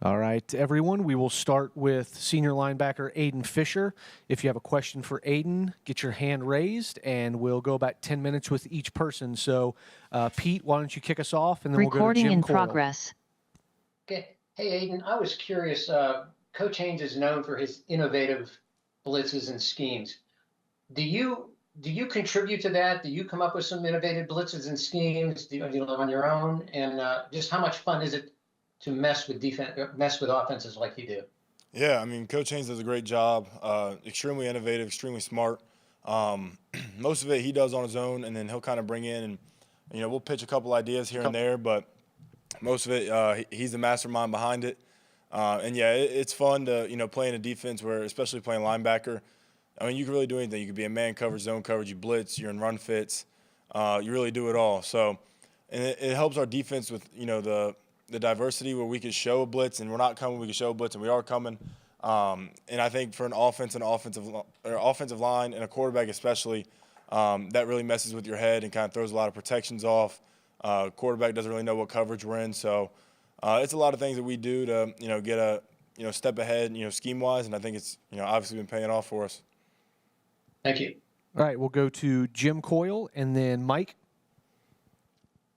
All right, everyone, we will start with senior linebacker Aiden Fisher. If you have a question for Aiden, get your hand raised, and we'll go about 10 minutes with each person. So, Pete, why don't you kick us off, and then we'll go to Recording Jim in Coyle. progress. Okay. Hey, Aiden, I was curious. Coach Haynes is known for his innovative blitzes and schemes. Do you contribute to that? Do you come up with some innovative blitzes and schemes on your own? And just how much fun is it to mess with offenses like you do? Yeah, I mean, Coach Haynes does a great job. Extremely innovative, extremely smart. Most of it he does on his own, and then he'll kind of bring in and we'll pitch a couple ideas here and there, but most of it he's the mastermind behind it. And yeah, it's fun to play in a defense where, especially playing linebacker. I mean, you can really do anything. You could be in man coverage, zone coverage, you blitz, you're in run fits. You really do it all. So, and it helps our defense with the diversity where we could show a blitz, and we're not coming. We can show a blitz, and we are coming. And I think for an offensive line and a quarterback especially, that really messes with your head and kind of throws a lot of protections off. Quarterback doesn't really know what coverage we're in, so it's a lot of things that we do to get a step ahead scheme wise, and I think it's obviously been paying off for us. Thank you. All right, we'll go to Jim Coyle and then Mike.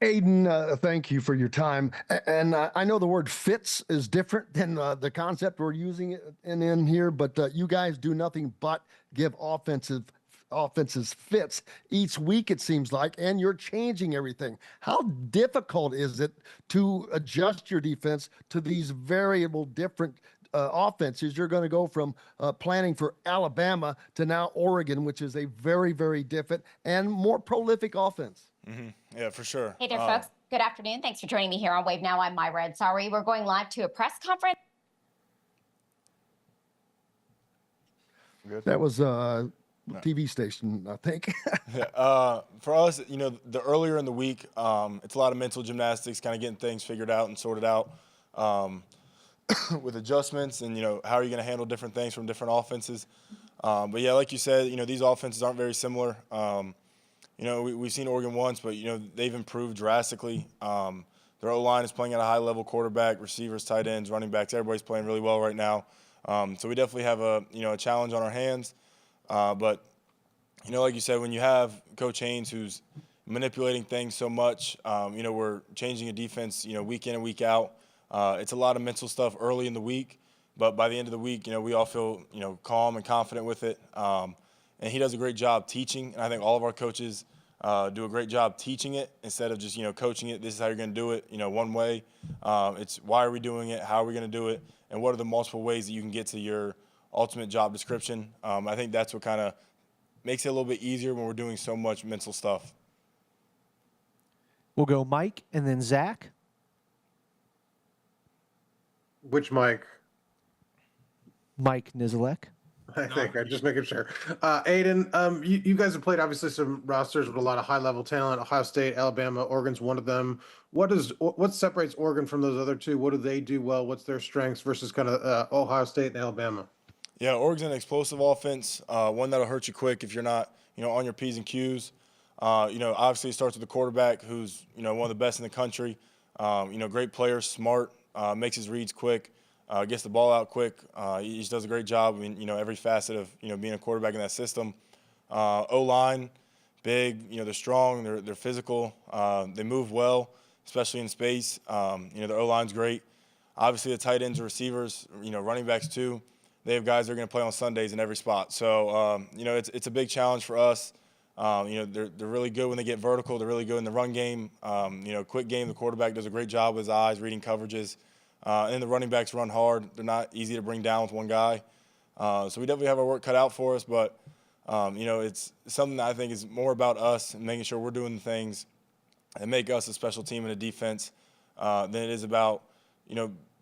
Aiden, thank you for your time. And I know the word fits is different than the concept we're using in here, but you guys do nothing but give offenses fits each week, it seems like, and you're changing everything. How difficult is it to adjust your defense to these variable different offenses? You're going to go from planning for Alabama to now Oregon, which is a very, very different and more prolific offense. Mm-hmm. Yeah, for sure. Hey there, folks. Good afternoon. Thanks for joining me here on Wave Now. I'm Myra Sorry. We're going live to a press conference. Good. That was TV station, I think. Yeah, for us, the earlier in the week, it's a lot of mental gymnastics, kind of getting things figured out and sorted out with adjustments and, how are you going to handle different things from different offenses. But, yeah, like you said, these offenses aren't very similar. We've seen Oregon once, but, they've improved drastically. Their O-line is playing at a high level, quarterback, receivers, tight ends, running backs. Everybody's playing really well right now. So we definitely have a challenge on our hands. But, like you said, when you have Coach Haynes who's manipulating things so much, we're changing a defense, week in and week out. It's a lot of mental stuff early in the week, but by the end of the week, we all feel, calm and confident with it. And he does a great job teaching, and I think all of our coaches do a great job teaching it instead of just, coaching it. This is how you're going to do it, one way. It's why are we doing it, how are we going to do it, and what are the multiple ways that you can get to your ultimate job description. I think that's what kind of makes it a little bit easier when we're doing so much mental stuff. We'll go Mike and then Zach. Which Mike? Mike Nizelek. I think I'm just making sure. Aiden, you guys have played obviously some rosters with a lot of high-level talent. Ohio State, Alabama, Oregon's one of them. What separates Oregon from those other two? What do they do well? What's their strengths versus kind of Ohio State and Alabama? Yeah, Oregon's an explosive offense, one that'll hurt you quick if you're not, on your P's and Q's. Obviously it starts with the quarterback who's, one of the best in the country. Great player, smart, makes his reads quick, gets the ball out quick. He just does a great job in, every facet of, being a quarterback in that system. O-line, big, they're strong, they're physical, they move well, especially in space. Their O-line's great. Obviously the tight ends and receivers, running backs too. They have guys that are going to play on Sundays in every spot. So, it's a big challenge for us. They're really good when they get vertical. They're really good in the run game. Quick game, the quarterback does a great job with his eyes, reading coverages. And the running backs run hard. They're not easy to bring down with one guy. So we definitely have our work cut out for us. But, it's something that I think is more about us and making sure we're doing the things that make us a special team in a defense than it is about,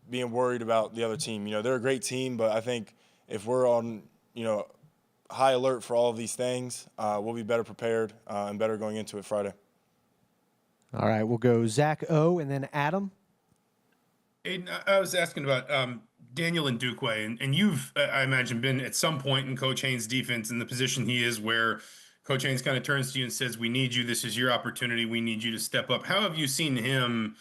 being worried about the other team. They're a great team, but I think if we're on, high alert for all of these things, we'll be better prepared and better going into it Friday. All right, we'll go Zach O and then Adam. Aiden, I was asking about Daniel Ndukwe, and you've, I imagine, been at some point in Coach Haynes' defense in the position he is where Coach Haynes kind of turns to you and says, we need you, this is your opportunity, we need you to step up. How have you seen him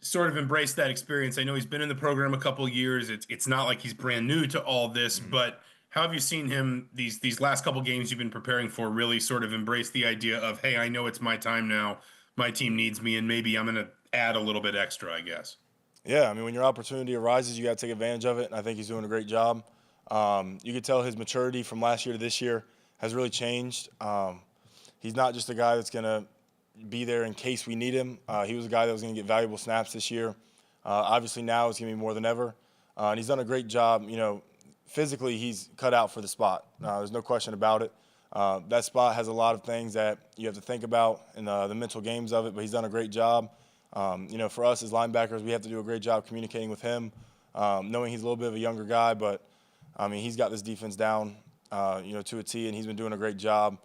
sort of embraced that experience? I know he's been in the program a couple years. It's not like he's brand new to all this, but how have you seen him these last couple games you've been preparing for really sort of embrace the idea of, hey, I know it's my time now. My team needs me, and maybe I'm going to add a little bit extra, I guess. Yeah, I mean, when your opportunity arises, you got to take advantage of it, and I think he's doing a great job. You could tell his maturity from last year to this year has really changed. He's not just a guy that's going to be there in case we need him. He was a guy that was going to get valuable snaps this year. Obviously now it's going to be more than ever. And he's done a great job. You know, physically he's cut out for the spot. There's no question about it. That spot has a lot of things that you have to think about in the mental games of it, but he's done a great job. You know, for us as linebackers, we have to do a great job communicating with him, knowing he's a little bit of a younger guy, but, I mean, he's got this defense down, you know, to a T, and he's been doing a great job.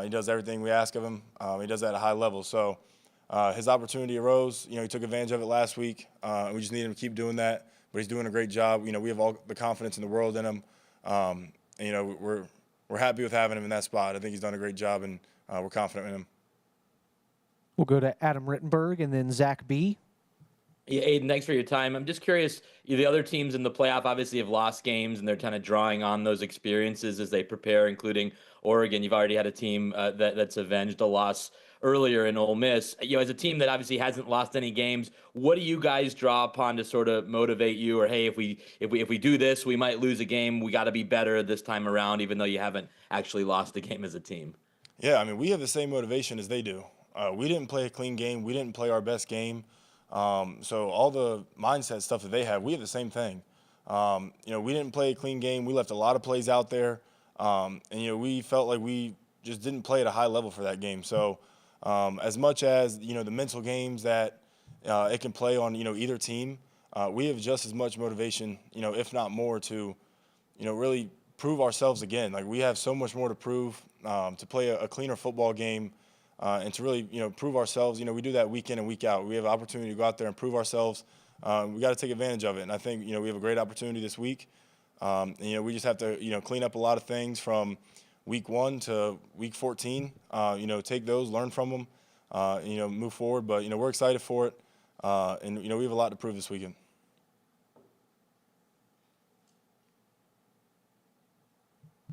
He does everything we ask of him. He does that at a high level. So his opportunity arose. You know, he took advantage of it last week. We just need him to keep doing that. But he's doing a great job. You know, we have all the confidence in the world in him. And, you know, we're happy with having him in that spot. I think he's done a great job, and we're confident in him. We'll go to Adam Rittenberg and then Zach B. Yeah, Aiden, thanks for your time. I'm just curious, the other teams in the playoff obviously have lost games, and they're kind of drawing on those experiences as they prepare, including Oregon. You've already had a team that's avenged a loss earlier in Ole Miss. You know, as a team that obviously hasn't lost any games, what do you guys draw upon to sort of motivate you? Or, hey, if we do this, we might lose a game. We got to be better this time around, even though you haven't actually lost a game as a team. Yeah, I mean, we have the same motivation as they do. We didn't play a clean game. We didn't play our best game. So all the mindset stuff that they have, we have the same thing. You know, we didn't play a clean game. We left a lot of plays out there. And, you know, we felt like we just didn't play at a high level for that game. So as much as, you know, the mental games that it can play on, you know, either team, we have just as much motivation, you know, if not more, to, you know, really prove ourselves again. Like, we have so much more to prove, to play a cleaner football game. And to really, you know, prove ourselves. You know, we do that week in and week out. We have an opportunity to go out there and prove ourselves. We got to take advantage of it. And I think, you know, we have a great opportunity this week. And, you know, we just have to, you know, clean up a lot of things from week 1 to week 14. You know, take those, learn from them, and, you know, move forward. But, you know, we're excited for it. And, you know, we have a lot to prove this weekend.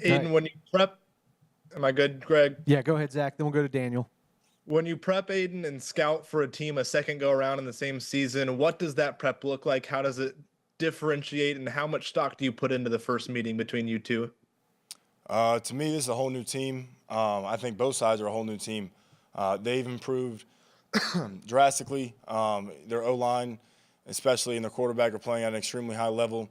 Aiden, when you prep, am I good, Greg? Yeah, go ahead, Zach. Then we'll go to Daniel. When you prep, Aiden, and scout for a team a second go around in the same season, what does that prep look like? How does it differentiate, and how much stock do you put into the first meeting between you two? To me, this is a whole new team. I think both sides are a whole new team. They've improved drastically. Their O-line, especially in their quarterback, are playing at an extremely high level.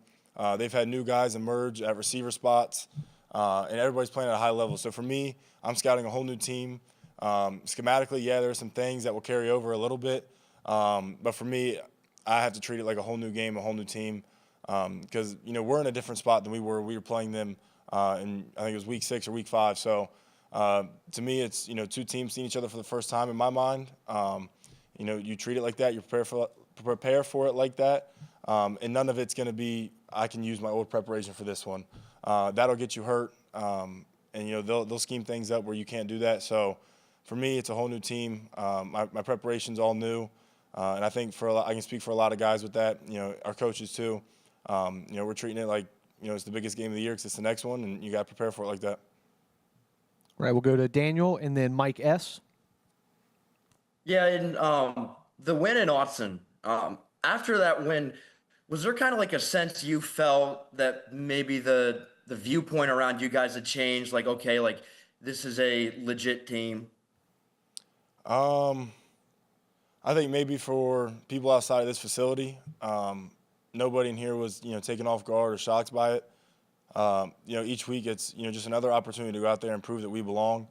They've had new guys emerge at receiver spots, and everybody's playing at a high level. So for me, I'm scouting a whole new team. Schematically, yeah, there are some things that will carry over a little bit. But for me, I have to treat it like a whole new game, a whole new team. Because, you know, we're in a different spot than we were. We were playing them in, I think it was week 6 or week 5. So to me, it's, you know, two teams seeing each other for the first time in my mind. You know, you treat it like that. You prepare for it like that. And none of it's going to be, I can use my old preparation for this one. That'll get you hurt. And, you know, they'll scheme things up where you can't do that. So for me, it's a whole new team. My preparation's all new. And I think I can speak for a lot of guys with that, you know, our coaches too. You know, we're treating it like, you know, it's the biggest game of the year because it's the next one, and you got to prepare for it like that. All right, we'll go to Daniel and then Mike S. Yeah, and the win in Austin, after that win, was there kind of like a sense you felt that maybe the viewpoint around you guys had changed? Like, okay, like this is a legit team? I think maybe for people outside of this facility, nobody in here was, you know, taken off guard or shocked by it. You know, each week it's, you know, just another opportunity to go out there and prove that we belong.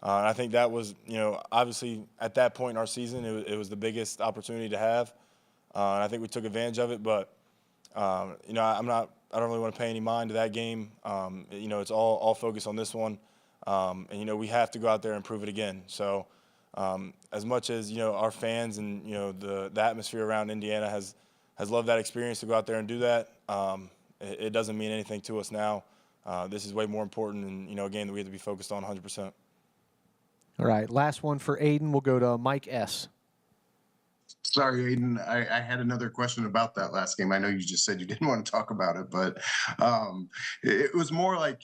And I think that was, you know, obviously at that point in our season, it was the biggest opportunity to have. And I think we took advantage of it. But, you know, I don't really want to pay any mind to that game. You know, it's all focused on this one. And, you know, we have to go out there and prove it again. So as much as, you know, our fans and, you know, the atmosphere around Indiana has loved that experience to go out there and do that, it doesn't mean anything to us now. This is way more important and, you know, a game that we have to be focused on 100%. All right, last one for Aiden. We'll go to Mike S. Sorry, Aiden. I had another question about that last game. I know you just said you didn't want to talk about it, but it was more like,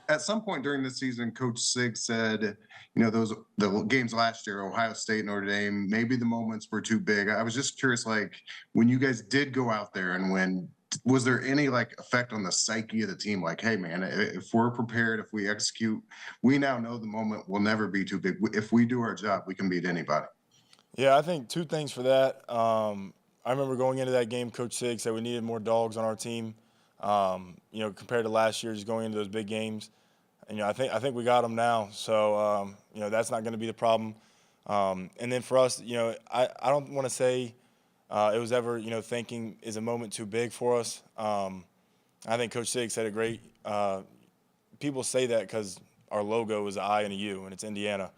at some point during the season, Coach Sig said, the games last year, Ohio State, Notre Dame, maybe the moments were too big. I was just curious, like, when you guys did go out there and win, was there any like effect on the psyche of the team? Like, hey, man, if we're prepared, if we execute, we now know the moment will never be too big. If we do our job, we can beat anybody. Yeah, I think two things for that. I remember going into that game, Coach Sig said we needed more dogs on our team. Compared to last year, just going into those big games. And, I think we got them now. So that's not going to be the problem. And then for us, I don't want to say it was ever thinking is a moment too big for us. I think Coach Sig said it great. People say that because our logo is an I and a U, and it's Indiana.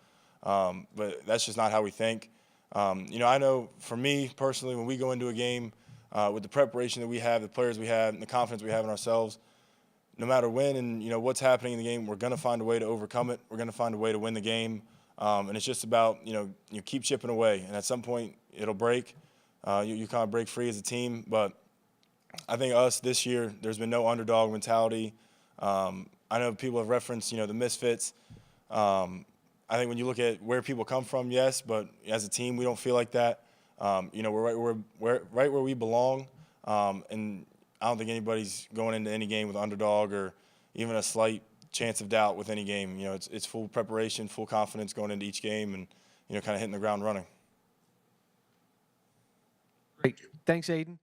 But that's just not how we think. I know for me personally, when we go into a game with the preparation that we have, the players we have, and the confidence we have in ourselves, no matter when and what's happening in the game, we're going to find a way to overcome it. We're going to find a way to win the game, and it's just about you keep chipping away, and at some point it'll break. You kind of break free as a team, but I think us this year, there's been no underdog mentality. I know people have referenced the misfits. I think when you look at where people come from, yes, but as a team, we don't feel like that. We're right where we belong, and I don't think anybody's going into any game with underdog or even a slight chance of doubt with any game. It's full preparation, full confidence going into each game, and kind of hitting the ground running. Great, thanks, Aiden.